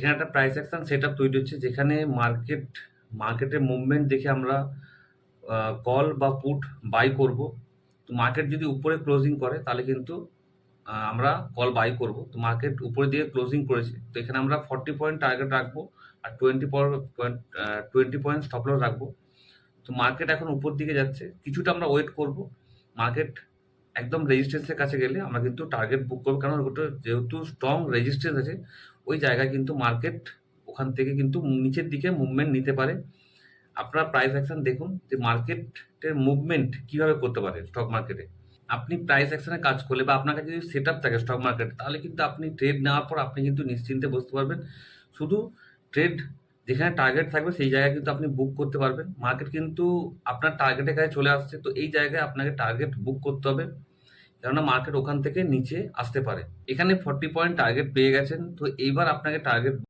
এখানে একটা price action setup তৈরি হচ্ছে, যেখানে মার্কেটের মুভমেন্ট দেখে আমরা কল বা পুট বাই করব। তো মার্কেট যদি উপরে ক্লোজিং করে তাহলে কিন্তু আমরা কল বাই করব। তো মার্কেট উপরের দিকে ক্লোজিং করেছে, তো এখানে আমরা 40 পয়েন্ট টার্গেট রাখবো আর 20 পয়েন্ট স্টপ লস রাখবো। তো মার্কেট এখন উপর দিকে যাচ্ছে, কিছুটা আমরা ওয়েট করব। মার্কেট একদম রেজিস্ট্যান্সের কাছে গেলে আমরা কিন্তু টার্গেট বুক করবো, কারণ ওটা যেহেতু স্ট্রং রেজিস্ট্যান্স আছে, ওই জায়গায় কিন্তু মার্কেট ওখান থেকে কিন্তু নিচের দিকে মুভমেন্ট নিতে পারে। আপনারা প্রাইস অ্যাকশন দেখুন যে মার্কেটের মুভমেন্ট কিভাবে করতে পারে স্টক মার্কেটে। আপনি প্রাইস অ্যাকশনে কাজ করলে বা আপনার কাছে যদি সেট আপ থাকে স্টক মার্কেট, তাহলে কিন্তু আপনি ট্রেড নেওয়ার পর আপনি কিন্তু নিশ্চিন্তে বসতে পারবেন। শুধু ট্রেড যেখানে টার্গেট থাকবে সেই জায়গায় কিন্তু আপনি বুক করতে পারবেন। মার্কেট কিন্তু আপনার টার্গেটের কাছে চলে আসছে, তো এই জায়গায় আপনাকে টার্গেট বুক করতে হবে, কেননা মার্কেট ওখান থেকে নিচে আসতে পারে। এখানে 40 পয়েন্ট টার্গেট পেয়ে গেছেন, তো এইবার আপনাকে টার্গেট